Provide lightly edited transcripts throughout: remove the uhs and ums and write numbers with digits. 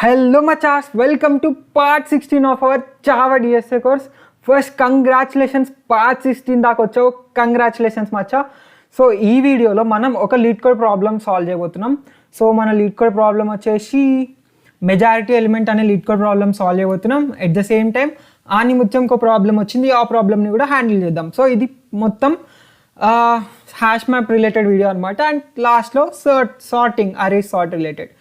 Hello machas, welcome to part 16 of our Java DSA course. First congratulations, part 16 దాకా వచ్చావు. Congratulations మచ్చా. So ఈ వీడియోలో మనం ఒక లీడ్ కోడ్ ప్రాబ్లమ్ సాల్వ్ చేయబోతున్నాం. సో మన లీడ్ కోడ్ ప్రాబ్లమ్ వచ్చేసి మెజారిటీ ఎలిమెంట్ అనే లీడ్ కోడ్ ప్రాబ్లమ్ సాల్వ్ చేయబోతున్నాం. ఎట్ ద సేమ్ టైం ఆనిముత్యంకో ప్రాబ్లం వచ్చింది, ఆ ప్రాబ్లమ్ని కూడా హ్యాండిల్ చేద్దాం. సో ఇది మొత్తం హ్యాష్ మ్యాప్ రిలేటెడ్ వీడియో అనమాట. అండ్ లాస్ట్లో sorting array sort related.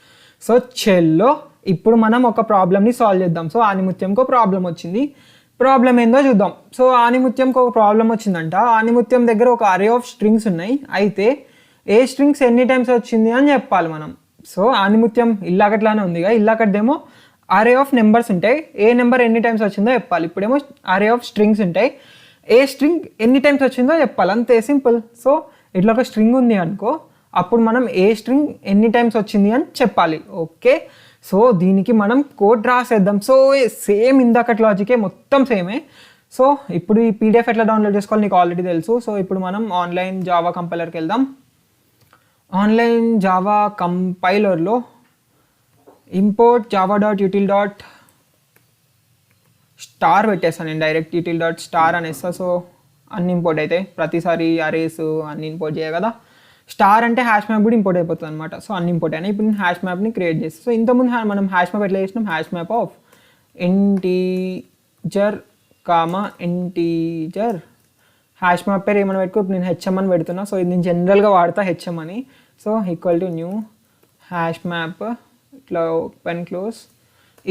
So చెల్లో ఇప్పుడు మనం ఒక ప్రాబ్లమ్ని సాల్వ్ చేద్దాం. సో ఆనిముత్యంకో ప్రాబ్లం వచ్చింది, ప్రాబ్లం ఏందో చూద్దాం. సో ఆనిముత్యంకి ఒక ప్రాబ్లం వచ్చిందంట. ఆనిముత్యం దగ్గర ఒక అరే ఆఫ్ స్ట్రింగ్స్ ఉన్నాయి, అయితే ఏ స్ట్రింగ్స్ ఎన్ని టైమ్స్ వచ్చింది అని చెప్పాలి మనం. సో ఆనిముత్యం ఇల్లాకట్లానే ఉందిగా, ఇల్లాకదేమో అరే ఆఫ్ నెంబర్స్ ఉంటాయి, ఏ నెంబర్ ఎన్ని టైమ్స్ వచ్చిందో చెప్పాలి. ఇప్పుడేమో అరే ఆఫ్ స్ట్రింగ్స్ ఉంటాయి, ఏ స్ట్రింగ్ ఎన్ని టైమ్స్ వచ్చిందో చెప్పాలి, అంతే సింపుల్. సో ఇట్లా ఒక స్ట్రింగ్ ఉంది అనుకో, అప్పుడు మనం ఏ స్ట్రింగ్ ఎన్ని టైమ్స్ వచ్చింది అని చెప్పాలి. ఓకే, సో దీనికి మనం కోడ్ రాసేద్దాం. సో సేమ్ ఇందాకటి లాజికే, మొత్తం సేమే. సో ఇప్పుడు ఈ పీడిఎఫ్ ఎట్లా డౌన్లోడ్ చేసుకోవాలి నీకు ఆల్రెడీ తెలుసు. సో ఇప్పుడు మనం ఆన్లైన్ జావా కంపైలర్కి వెళ్దాం. ఆన్లైన్ జావా కంపైలర్లో ఇంపోర్ట్ java.util.star పెట్టేస్తాను నేను, డైరెక్ట్ util.star అనేస్తా. సో అన్ని ఇంపోర్ట్ అవుతాయి, ప్రతిసారి అరేస్ అన్ని ఇంపోర్ట్ చేయ కదా. స్టార్ అంటే హ్యాష్ మ్యాప్ కూడా ఇంపోర్ట్ అయిపోతుంది అనమాట. సో అన్ని ఇంపోర్ట్ అయినా ఇప్పుడు నేను హ్యాష్ మ్యాప్ని క్రియేట్ చేస్తాను. సో ఇంతకుముందు మనం హ్యాష్ మ్యాప్ ఎట్లా చేసినాం, hash map of integer integer hash map పేరు ఏమైనా పెట్టుకో. ఇప్పుడు నేను హెచ్ఎం అని పెడుతున్నా. సో ఇది నేను జనరల్గా వాడతా హెచ్ఎం అని. So equal to new hash map, ఇట్లా ఓపెన్ క్లోజ్.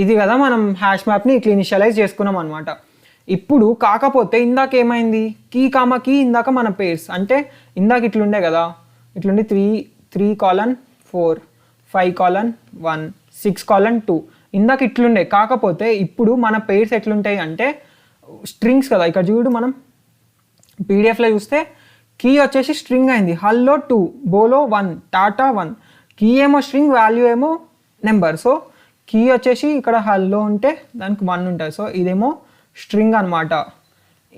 ఇది కదా మనం హ్యాష్ మ్యాప్ని ఇట్లా ఇనిషియలైజ్ చేసుకున్నాం అనమాట. ఇప్పుడు కాకపోతే ఇందాక ఏమైంది, కీ ఇందాక మన పేర్స్ అంటే ఇందాక ఇట్లుండే కదా, ఇట్లుండి 3:4, 5:1, 6:2 ఇందాక ఇట్లుండే. కాకపోతే ఇప్పుడు మన పేర్స్ ఎట్లుంటాయి అంటే స్ట్రింగ్స్ కదా. ఇక్కడ చూడు, మనం పీడిఎఫ్లో చూస్తే కీ వచ్చేసి స్ట్రింగ్ అయింది. హల్లో 2, బోలో 1, టాటా 1. కీ ఏమో స్ట్రింగ్, వాల్యూ ఏమో నెంబర్. సో కీ వచ్చేసి ఇక్కడ హల్లో ఉంటే దానికి 1 ఉంటుంది. సో ఇదేమో స్ట్రింగ్ అనమాట,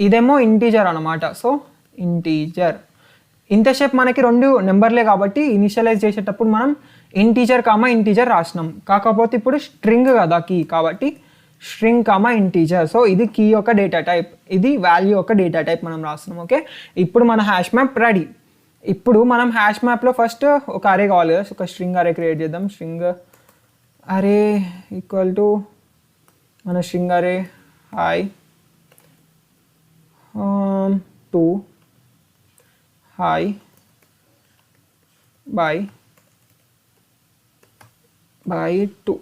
ఇదేమో ఇంటీజర్ అనమాట. సో ఇంటీజర్ ఇంతసేపు మనకి రెండు నెంబర్లే కాబట్టి ఇనిషియలైజ్ చేసేటప్పుడు మనం ఇంటీజర్ రాసినాం. కాకపోతే ఇప్పుడు స్ట్రింగ్ కదా కీ, కాబట్టి స్ట్రింగ్ ఇంటీజర్. సో ఇది కీ యొక్క డేటా టైప్, ఇది వాల్యూ యొక్క డేటా టైప్ మనం రాస్తున్నాం. ఓకే, ఇప్పుడు మన హ్యాష్ మ్యాప్ రెడీ. ఇప్పుడు మనం హ్యాష్ మ్యాప్లో ఫస్ట్ ఒక అరే కావాలి కదా, ఒక స్ట్రింగ్ అరే క్రియేట్ చేద్దాం. స్ట్రింగ్ అరే ఈక్వల్ టు మన స్ట్రింగ్ అరే hi 2 hi by 2.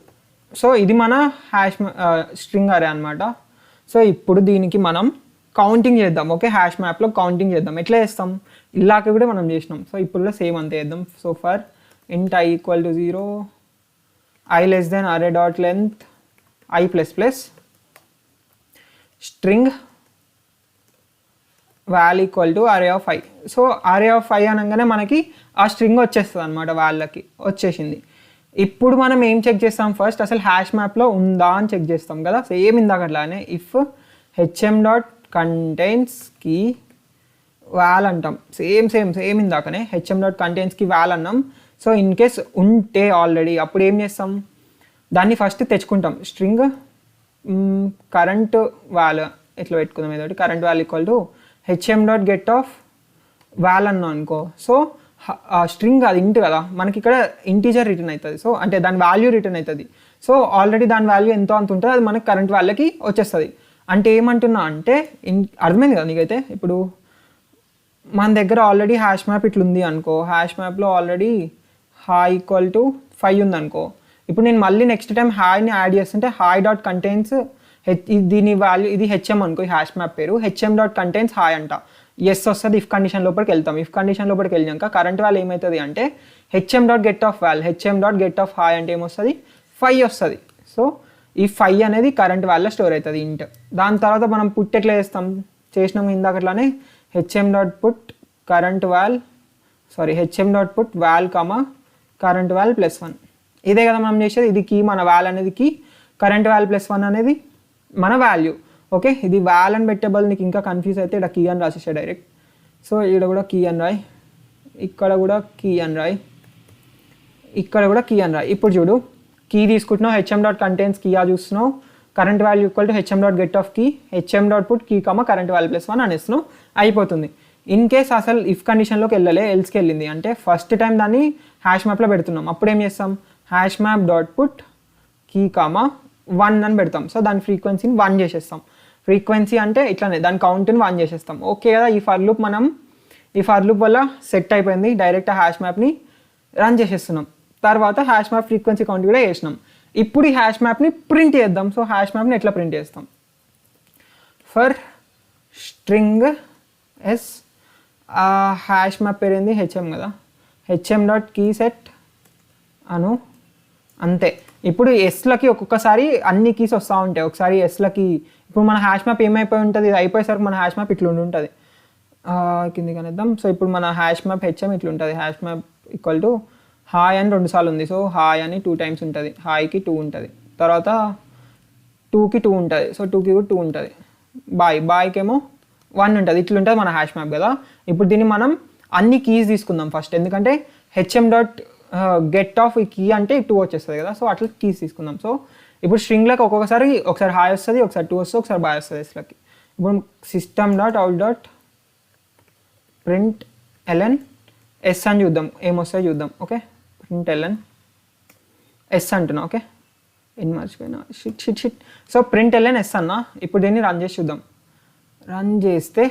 సో ఇది మన హ్యాష్ స్ట్రింగ్ అరే అనమాట. సో ఇప్పుడు దీనికి మనం కౌంటింగ్ చేద్దాం. ఓకే, హ్యాష్ మ్యాప్లో కౌంటింగ్ చేద్దాం. ఎట్లా చేస్తాం, ఇలాగ కూడా మనం చేసినాం. సో ఇప్పుడు కూడా సేమ్ అంతే చేద్దాం. So for int i equal to 0, i less than array dot length i plus plus string val equal to array of i. So array of i అనగానే మనకి ఆ స్ట్రింగ్ వచ్చేస్తుంది అనమాట, వాళ్ళకి వచ్చేసింది. ఇప్పుడు మనం ఏం చెక్ చేస్తాం, ఫస్ట్ అసలు హ్యాష్ మ్యాప్లో ఉందా అని చెక్ చేస్తాం కదా. సేమ్ ఇందాక అట్లానే ఇఫ్ hm.contains key val అంటాం. సేమ్ ఇందాకనే hm.contains key val అన్నాం. సో ఇన్ కేస్ ఉంటే ఆల్రెడీ అప్పుడు ఏం చేస్తాం, దాన్ని ఫస్ట్ తెచ్చుకుంటాం. స్ట్రింగ్ కరెంట్ వాల్ ఎట్లా పెట్టుకుందాం, ఏదోటి current wall equal to hm.get of val అన్నాం అనుకో. సో ఆ స్ట్రింగ్ అది ఇంట్ కదా, మనకి ఇక్కడ ఇంటీజర్ రిటర్న్ అవుతుంది. సో అంటే దాని వాల్యూ రిటర్న్ అవుతుంది. సో ఆల్రెడీ దాని వాల్యూ ఎంతో అంత ఉంటుంది, అది మనకి కరెంట్ వాల్యూకి వచ్చేస్తుంది. అంటే ఏమంటున్నా అంటే అర్థమైంది కదా నీకైతే. ఇప్పుడు మన దగ్గర ఆల్రెడీ హ్యాష్ మ్యాప్ ఇట్లుంది అనుకో, హ్యాష్ మ్యాప్లో ఆల్రెడీ హాయ్ ఈక్వల్ టు 5 ఉంది అనుకో. ఇప్పుడు నేను మళ్ళీ నెక్స్ట్ టైం హాయ్ని యాడ్ చేస్తుంటే hi.contains దీని వాల్యూ, ఇది హెచ్ఎం అనుకో హ్యాష్ మ్యాప్ పేరు, hm.contains హాయ్ అంట. ఎస్ వస్తుంది. ఇఫ్ కండిషన్ లోపలికి వెళ్తాం. ఇఫ్ కండిషన్ లోపలికి వెళ్ళాక కరెంట్ వాల్యూ ఏమవుతుంది అంటే hm.get of val, hm.get of hi అంటే ఏమొస్తుంది, 5 వస్తుంది. సో ఈ 5 అనేది కరెంట్ వాల్యూలో స్టోర్ అవుతుంది ఇంట్. దాని తర్వాత మనం పుట్ ఎట్లా చేస్తాం, చేసినాము ఇందాకట్లానే hm.put current val hm.put val current val +1. ఇదే కదా మనం చేసేది. ఇది కీ, మన వాల్ అనేది కీ, కరెంట్ వాల్ +1 అనేది మన వాల్యూ. ఓకే, ఇది వాల్ అని పెట్టేబల్ నీకు ఇంకా కన్ఫ్యూజ్ అయితే ఇక్కడ కీ అని రాసేసా డైరెక్ట్. సో ఇక్కడ కూడా కీ అని రాయి, ఇక్కడ కూడా కీ అని రాయి, ఇక్కడ కూడా కీ అని రాయి. ఇప్పుడు చూడు, కీ తీసుకుంటున్నావు, హెచ్ఎం డాట్ కంటెంట్స్ కీ చూస్తున్నావు, current value equal to HM dot get of key, HM dot put key comma current value +1 అనేస్తున్నావు, అయిపోతుంది. ఇన్ కేస్ అసలు ఇఫ్ కండిషన్లోకి వెళ్ళలే, ఎల్స్కి వెళ్ళింది అంటే ఫస్ట్ టైం దాన్ని హ్యాష్ మ్యాప్లో పెడుతున్నాం, అప్పుడు ఏం చేస్తాం, hash map dot put key comma 1 అని పెడతాం. సో దాని ఫ్రీక్వెన్సీని 1 చేసేస్తాం. ఫ్రీక్వెన్సీ అంటే ఇట్లానే దాని కౌంట్ని 1 చేసేస్తాం. ఓకే కదా, ఈ ఫర్ లూప్ వల్ల సెట్ అయిపోయింది. డైరెక్ట్ హ్యాష్ మ్యాప్ని రన్ చేసేస్తున్నాం. తర్వాత హ్యాష్ మ్యాప్ ఫ్రీక్వెన్సీ కౌంట్ కూడా చేసినాం. ఇప్పుడు ఈ హ్యాష్ మ్యాప్ని ప్రింట్ చేద్దాం. సో హ్యాష్ మ్యాప్ని ఎట్లా ప్రింట్ చేస్తాం, for string S, hash map పేరు ఏంది, హెచ్ఎం కదా, హెచ్ఎం డాట్ కీ సెట్ అను, అంతే. ఇప్పుడు ఎస్లకి ఒక్కొక్కసారి అన్ని కీస్ వస్తూ ఉంటాయి. ఒకసారి ఎస్లకి ఇప్పుడు మన హ్యాష్ మ్యాప్ ఏమైపోయి ఉంటుంది, ఇది అయిపోయేసరికి మన హ్యాష్ మ్యాప్ ఇట్లా ఉంటుంది, కిందికి అనేద్దాం. సో ఇప్పుడు మన హ్యాష్ మ్యాప్ హెచ్ఎం ఇట్లుంటుంది, hash map equal to hi అని 2 సార్లు ఉంది. సో హాయ్ అని 2 టైమ్స్ ఉంటుంది, హాయ్కి 2 ఉంటుంది, తర్వాత 2కి 2 ఉంటుంది, సో 2కి కూడా 2 ఉంటుంది, బాయ్కి ఏమో 1 ఉంటుంది. ఇట్లుంటుంది మన హ్యాష్ మ్యాప్ కదా. ఇప్పుడు దీన్ని మనం అన్ని కీస్ తీసుకుందాం ఫస్ట్, ఎందుకంటే హెచ్ఎం డాట్ గెట్ ఆఫ్ ఈ కీ అంటే 2 వచ్చేస్తుంది కదా. సో అట్లా కీస్ తీసుకుందాం. సో ఇప్పుడు స్ట్రింగ్లోకి ఒకసారి హాయ్ వస్తుంది, ఒకసారి 2 వస్తుంది, ఒకసారి బాయ్ వస్తుంది ఎస్లకి. ఇప్పుడు system dot out dot print LN S అని చూద్దాం, ఏమొస్తాయో చూద్దాం. ఓకే, ప్రింట్ ఎల్ఎన్ ఎస్ అంటున్నా. ఓకే, మర్చిపోయినా, shit. So print LN S అన్నా. ఇప్పుడు దీన్ని రన్ చేసి చూద్దాం. రన్ చేస్తే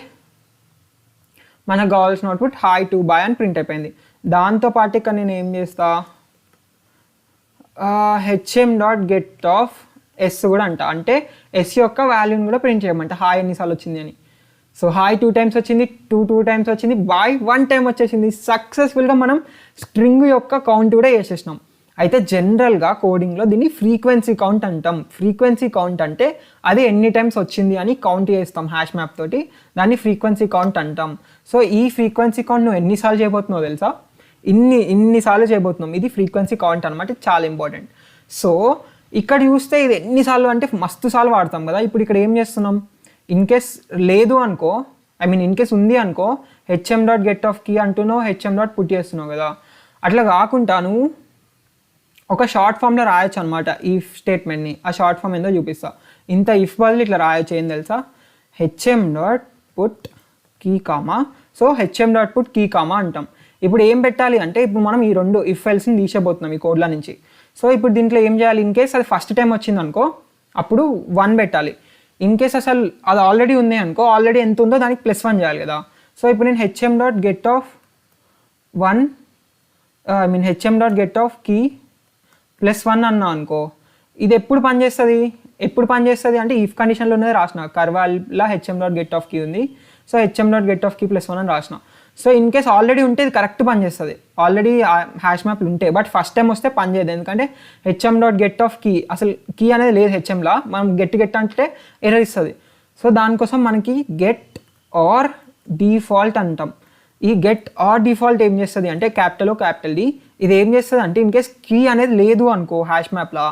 మనకు కావాల్సిన అవుట్పుట్ హాయ్ టు బాయ్ అని ప్రింట్ అయిపోయింది. దాంతోపాటు ఇక్కడ నేను ఏం చేస్తా, HM dot get of S కూడా అంట, అంటే ఎస్ యొక్క వాల్యూని కూడా ప్రింట్ చేయమంట, హాయ్ ఎన్నిసార్లు వచ్చింది అని. సో హాయ్ 2 టైమ్స్ వచ్చింది, 2 టైమ్స్ వచ్చింది, బాయ్ 1 టైం వచ్చేసింది. సక్సెస్ఫుల్గా మనం స్ట్రింగ్ యొక్క కౌంట్ కూడా చేసేసినాం. అయితే జనరల్గా కోడింగ్లో దీన్ని ఫ్రీక్వెన్సీ కౌంట్ అంటాం. ఫ్రీక్వెన్సీ కౌంట్ అంటే అది ఎన్ని టైమ్స్ వచ్చింది అని కౌంట్ చేస్తాం హ్యాష్ మ్యాప్ తోటి, దాన్ని ఫ్రీక్వెన్సీ కౌంట్ అంటాం. సో ఈ ఫ్రీక్వెన్సీ కౌంట్ నువ్వు ఎన్నిసార్లు చేయబోతున్నావు తెలుసా, ఇన్నిసార్లు చేయబోతున్నాం. ఇది ఫ్రీక్వెన్సీ కౌంట్ అనమాట, ఇది చాలా ఇంపార్టెంట్. సో ఇక్కడ చూస్తే ఇది ఎన్నిసార్లు అంటే మస్తు సార్లు వాడతాం కదా. ఇప్పుడు ఇక్కడ ఏం చేస్తున్నాం, ఇన్ కేస్ లేదు అనుకో, ఇన్ కేస్ ఉంది అనుకో, HM dot get of key అంటున్నావు, హెచ్ఎం డాట్ పుట్ చేస్తున్నావు కదా. అట్లా కాకుండా నువ్వు ఒక షార్ట్ ఫామ్లో రాయొచ్చు అనమాట ఈ స్టేట్మెంట్ని. ఆ షార్ట్ ఫామ్ ఏందో చూపిస్తా. ఇంత ఇఫ్ బదులు ఇట్లా రాయొచ్చు, ఏం తెలుసా, HM dot put key comma, so HM dot put key comma అంటాం. ఇప్పుడు ఏం పెట్టాలి అంటే, ఇప్పుడు మనం ఈ 2 ఇఫ్ ఎల్స్ని తీసేపోతున్నాం ఈ కోడ్ల నుంచి. సో ఇప్పుడు దీంట్లో ఏం చేయాలి, ఇన్ కేస్ అది ఫస్ట్ టైం వచ్చింది అనుకో, అప్పుడు 1 పెట్టాలి. ఇన్ కేస్ అసలు అది ఆల్రెడీ ఉంది అనుకో, ఆల్రెడీ ఎంత ఉందో దానికి +1 చేయాలి కదా. సో ఇప్పుడు నేను HM dot get of 1 HM dot get of key +1 అన్నా అనుకో, ఇది ఎప్పుడు పనిచేస్తుంది అంటే ఇఫ్ కండిషన్లో ఉన్నది రాసిన, కర్వాల్లా HM dot get of key ఉంది. So HM dot get of key +1 అని రాసిన. సో ఇన్ కేస్ ఆల్రెడీ ఉంటే ఇది కరెక్ట్ పనిచేస్తుంది, ఆల్రెడీ హ్యాష్ మ్యాప్లు ఉంటాయి. బట్ ఫస్ట్ టైం వస్తే పని చేయదు, ఎందుకంటే HM dot get of key అసలు కీ అనేది లేదు హెచ్ఎంలా, మనం గెట్ అంటే ఎర్రర్ ఇస్తుంది. సో దానికోసం మనకి గెట్ ఆర్ డిఫాల్ట్ అంటాం. ఈ గెట్ ఆర్ డిఫాల్ట్ ఏం చేస్తుంది అంటే క్యాపిటల్ డి, ఇది ఏం చేస్తుంది అంటే ఇన్ కేస్ కీ అనేది లేదు అనుకో హ్యాష్ మ్యాప్లా,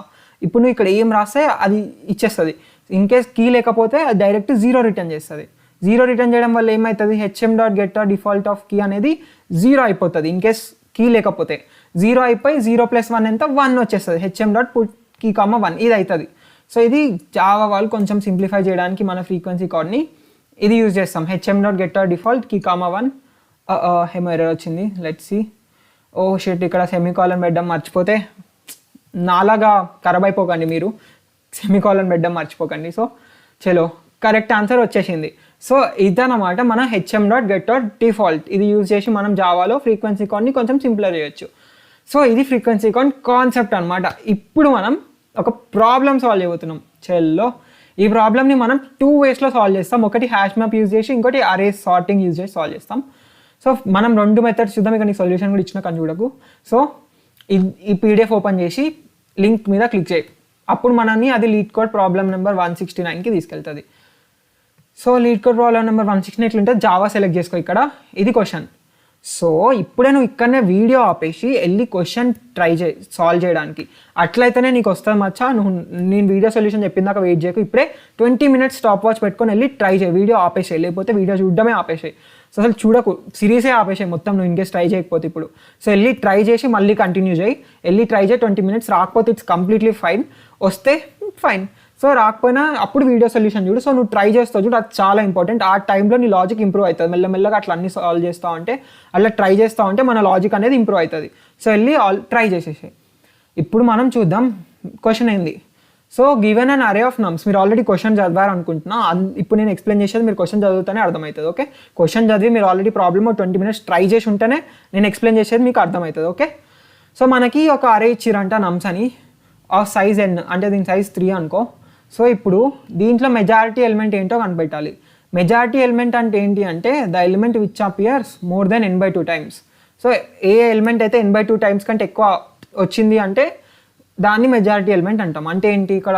ఇప్పుడు నువ్వు ఇక్కడ ఏం రాస్తే అది ఇచ్చేస్తుంది. ఇన్ కేస్ కీ లేకపోతే అది డైరెక్ట్ 0 రిటర్న్ చేస్తుంది. 0 రిటర్న్ చేయడం వల్ల ఏమవుతుంది, HM dot get or default of key అనేది 0 అయిపోతుంది. ఇన్ కేస్ కీ లేకపోతే 0 అయిపోయి 0 + 1 ఎంత 1 వచ్చేస్తుంది, HM dot put key comma 1 ఇది అవుతుంది. సో ఇది జావా వాళ్ళు కొంచెం సింప్లిఫై చేయడానికి మన ఫ్రీక్వెన్సీ కోడ్ని ఇది యూజ్ చేస్తాం, HM dot get or default key comma 1. ఏమో ఎర్రర్ వచ్చింది, లెట్స్ సి. ఓ షిట్, ఇక్కడ సెమీకాలన్ పెట్టడం మర్చిపోతే, నాలాగా ఖరాబ్ అయిపోకండి మీరు, సెమీకాలన్ పెట్టడం మర్చిపోకండి. సో చలో, కరెక్ట్ ఆన్సర్ వచ్చేసింది. సో ఇదన్నమాట మన HM dot get dot default. ఇది యూజ్ చేసి మనం జావాలో ఫ్రీక్వెన్సీ కౌంట్ని కొంచెం సింప్లర్ చేయొచ్చు. సో ఇది ఫ్రీక్వెన్సీ కౌంట్ కాన్సెప్ట్ అనమాట. ఇప్పుడు మనం ఒక ప్రాబ్లమ్ సాల్వ్ చేయబోతున్నాం. చెల్లో ఈ ప్రాబ్లమ్ని మనం 2 వేస్లో సాల్వ్ చేస్తాం. ఒకటి హ్యాష్ మ్యాప్ యూజ్ చేసి, ఇంకోటి అరే సార్టింగ్ యూజ్ చేసి సాల్వ్ చేస్తాం. సో మనం 2 మెథడ్స్ చూద్దాం. ఇక నీ సొల్యూషన్ కూడా ఇచ్చిన కానీ చూడకు. సో ఈ పీడిఎఫ్ ఓపెన్ చేసి లింక్ మీద క్లిక్ చేయి, అప్పుడు మనల్ని అది లీడ్ కోడ్ ప్రాబ్లం నెంబర్ 169కి తీసుకెళ్తుంది. So LeetCode problem number 169 ఎట్లుంటే జావా సెలెక్ట్ చేసుకో. ఇక్కడ ఇది క్వశ్చన్. సో ఇప్పుడే నువ్వు ఇక్కడనే వీడియో ఆపేసి వెళ్ళి క్వశ్చన్ ట్రై చేయి సాల్వ్ చేయడానికి. అట్లయితేనే నీకు వస్తుంది మచ్చా. నువ్వు నేను వీడియో సొల్యూషన్ చెప్పిందాక వెయిట్ చేయకు, ఇప్పుడే 20 minutes స్టాప్ వాచ్ పెట్టుకొని వెళ్ళి ట్రై చేయి. వీడియో ఆపేసాయి, లేకపోతే వీడియో చూడడమే ఆపేసాయి. సో అసలు చూడకు, సిరీసే ఆపేసాయి మొత్తం నువ్వు ఇన్కేస్ ట్రై చేయకపోతే ఇప్పుడు. సో వెళ్ళి ట్రై చేసి మళ్ళీ కంటిన్యూ చేయి. వెళ్ళి ట్రై చేయి 20 minutes. రాకపోతే ఇట్స్ కంప్లీట్లీ ఫైన్, వస్తే ఫైన్. సో రాకపోయినా అప్పుడు వీడియో సొల్యూషన్ చూడు. సో నువ్వు ట్రై చేస్తావు చూడు, అది చాలా ఇంపార్టెంట్. ఆ టైంలో నీ లాజిక్ ఇంప్రూవ్ అవుతుంది. మెల్లమెల్లగా అట్లా అన్ని సాల్వ్ చేస్తావు అంటే, అట్లా ట్రై చేస్తావు అంటే మన లాజిక్ అనేది ఇంప్రూవ్ అవుతుంది. సో వెళ్ళి ట్రై చేసేసాయి. ఇప్పుడు మనం చూద్దాం క్వశ్చన్ ఏంది. సో గివెన్ అన్ అరే ఆఫ్ నమ్స్. మీరు ఆల్రెడీ క్వశ్చన్ చదివారు అనుకుంటున్నా. ఇప్పుడు నేను ఎక్స్ప్లెయిన్ చేసేది మీరు క్వశ్చన్ చదువుతానే అర్థమవుతుంది. ఓకే, క్వశ్చన్ చదివి మీరు ఆల్రెడీ ప్రాబ్లమ్ 20 minutes ట్రై చేసి ఉంటేనే నేను ఎక్స్ప్లెయిన్ చేసేది మీకు అర్థమవుతుంది. ఓకే, సో మనకి ఒక అరే ఇచ్చిరంట నమ్స్ అని, ఆ సైజ్ n అంటే దీని సైజ్ 3 అనుకో. సో ఇప్పుడు దీంట్లో మెజారిటీ ఎలిమెంట్ ఏంటో కనిపెట్టాలి. మెజారిటీ ఎలిమెంట్ అంటే ఏంటి అంటే the element which appears more than n/2 times. So A element అయితే n/2 times కంటే ఎక్కువ వచ్చింది అంటే దాన్ని మెజారిటీ ఎలిమెంట్ అంటాం. అంటే ఏంటి, ఇక్కడ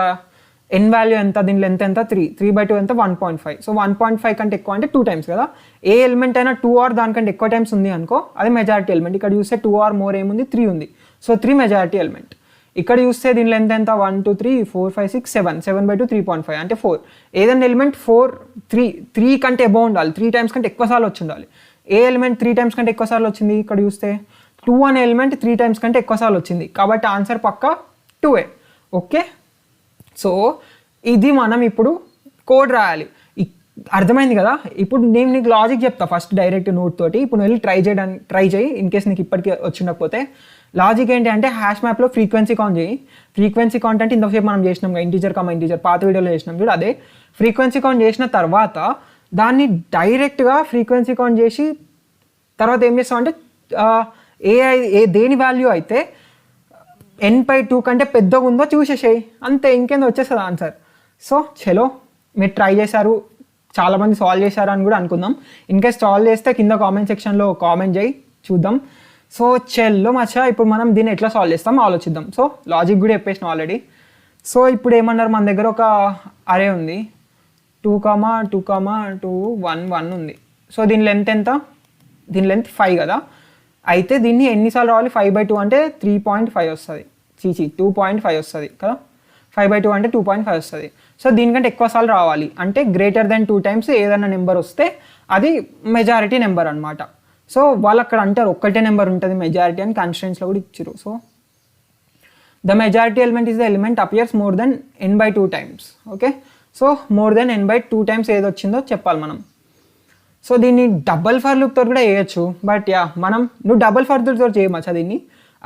n వాల్యూ ఎంత, దీని లెంత్ ఎంత 3, 3/2 ఎంత 1.5. సో 1.5 కంటే ఎక్కువ అంటే 2 times కదా. ఏ ఎలిమెంట్ అయినా 2 or దానికంటే ఎక్కువ టైమ్స్ ఉంది అనుకో, అది మెజారిటీ ఎలిమెంట్. ఇక్కడ చూస్తే 2 or more ఏముంది, 3 ఉంది. So 3 majority element. ఇక్కడ చూస్తే దీని లెంత్ ఎంత 1 2 3 4 5 6 7, 7/2 3.5 అంటే 4. ఏదైనా ఎలిమెంట్ 4 3 కంటే అబౌవ్ ఉండాలి, 3 times కంటే ఎక్కువ సార్లు వచ్చి ఉండాలి. ఏ ఎలిమెంట్ 3 times కంటే ఎక్కువ సార్లు వచ్చింది, ఇక్కడ చూస్తే 2 అనే ఎలిమెంట్ 3 times కంటే ఎక్కువ సార్లు వచ్చింది. కాబట్టి ఆన్సర్ పక్కా 2A. ఓకే, సో ఇది మనం ఇప్పుడు కోడ్ రాయాలి. అర్థమైంది కదా. ఇప్పుడు నేను నీకు లాజిక్ చెప్తా ఫస్ట్ డైరెక్ట్ నోట్ తోటి. ఇప్పుడు నువ్వు వెళ్ళి ట్రై చేయి ఇన్ కేస్ నీకు ఇప్పటికీ వచ్చిండకపోతే. లాజిక్ ఏంటి అంటే హ్యాష్ మ్యాప్లో ఫ్రీక్వెన్సీ కౌంట్ చేయి. ఫ్రీక్వెన్సీ కౌంట్ అంటే ఇంతసేపు మనం చేసినాం ఇంటీజర్ కమ ఇంటీజర్, పాత వీడియోలో చేసినాం చూడు అదే. ఫ్రీక్వెన్సీ కౌంట్ చేసిన తర్వాత దాన్ని డైరెక్ట్గా ఫ్రీక్వెన్సీ కౌంట్ చేసి తర్వాత ఏం చేస్తాం అంటే దేని వాల్యూ అయితే n/2 కంటే పెద్దగా ఉందో చూసేసేయి, అంతే. ఇంకేందో వచ్చేస్తుంది ఆన్సర్. సో చలో, మీరు ట్రై చేశారు, చాలామంది సాల్వ్ చేశారు అని కూడా అనుకుందాం. ఇన్కేస్ సాల్వ్ చేస్తే కింద కామెంట్ సెక్షన్లో కామెంట్ చేయి, చూద్దాం. సో చెల్లో మచ్చా, ఇప్పుడు మనం దీన్ని ఎట్లా సాల్వ్ చేస్తాం ఆలోచిద్దాం. సో లాజిక్ కూడా చెప్పేసినాం ఆల్రెడీ. సో ఇప్పుడు ఏమన్నారు, మన దగ్గర ఒక అరే ఉంది 2, 2, 2, 1, 1 ఉంది. సో దీని లెంత్ ఎంత, దీని లెంత్ 5 కదా. అయితే దీన్ని ఎన్నిసార్లు రావాలి, 5/2 అంటే 3.5 వస్తుంది, 2.5 వస్తుంది కదా. 5/2 అంటే 2.5 వస్తుంది. సో దీనికంటే ఎక్కువ సార్లు రావాలి అంటే గ్రేటర్ దెన్ 2 times ఏదైనా నెంబర్ వస్తే అది మెజారిటీ నెంబర్ అనమాట. సో వాళ్ళు అక్కడ అంటారు ఒక్కటే నెంబర్ ఉంటుంది మెజారిటీ అని, కన్స్ట్రెంట్స్లో కూడా ఇచ్చారు. So the majority element is the element appears more than n/2 times. Okay, so more than n/2 times ఏది వచ్చిందో చెప్పాలి మనం. సో దీన్ని డబల్ ఫర్ లూప్తో కూడా వేయచ్చు. బట్ నువ్వు డబల్ ఫర్ లూప్తో చేయమచ్చా దీన్ని.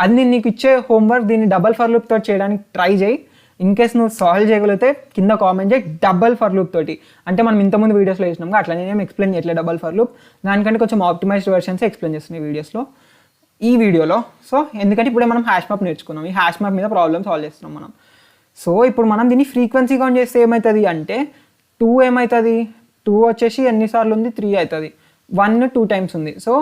అది నేను నీకు ఇచ్చే హోంవర్క్, దీన్ని డబల్ ఫర్ లూప్తో చేయడానికి ట్రై చేయి. ఇన్ కేస్ నువ్వు సాల్వ్ చేయగలిగితే కింద కామెంట్ చేయి డబల్ ఫర్ లూప్ తోటి. అంటే మనం ఇంతకుముందు వీడియోస్లో వేసినాం అట్లా నేనేం ఎక్స్ప్లెయిన్ చేయట్లేదు డబల్ ఫర్ లూప్, దానికంటే కొంచెం ఆప్టిమైజ్డ్ వెర్షన్స్ ఎక్స్ప్లెయిన్ చేస్తున్నాయి వీడియోస్లో, ఈ వీడియోలో. సో ఎందుకంటే ఇప్పుడే మనం హ్యాష్ మ్యాప్ నేర్చుకున్నాం, ఈ హ్యాష్ మ్యాప్ మీద ప్రాబ్లమ్ సాల్వ్ చేస్తున్నాం మనం. సో ఇప్పుడు మనం దీన్ని ఫ్రీక్వెన్సీ కౌంట్ చేస్తే ఏమవుతుంది అంటే 2 ఏమవుతుంది, 2 వచ్చేసి ఎన్నిసార్లు ఉంది 3 అవుతుంది, 1 2 times ఉంది. సో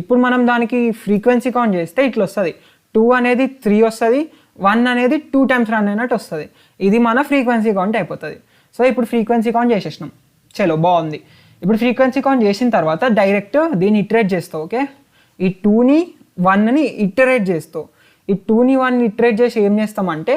ఇప్పుడు మనం దానికి ఫ్రీక్వెన్సీ కౌంట్ చేస్తే ఇట్లా వస్తుంది, 2 అనేది 3 వస్తుంది, 1 అనేది 2 times రన్ అయినట్టు వస్తుంది. ఇది మన ఫ్రీక్వెన్సీ కౌంట్ అయిపోతుంది. సో ఇప్పుడు ఫ్రీక్వెన్సీ కౌంట్ చేసేసినాం, చలో బాగుంది. ఇప్పుడు ఫ్రీక్వెన్సీ కౌంట్ చేసిన తర్వాత డైరెక్ట్ దీన్ని ఇటరేట్ చేస్తావు. ఓకే, ఈ 2ని 1ని ఇటరేట్ చేస్తావు. ఈ 2ని 1ని ఇటరేట్ చేసి ఏం చేస్తామంటే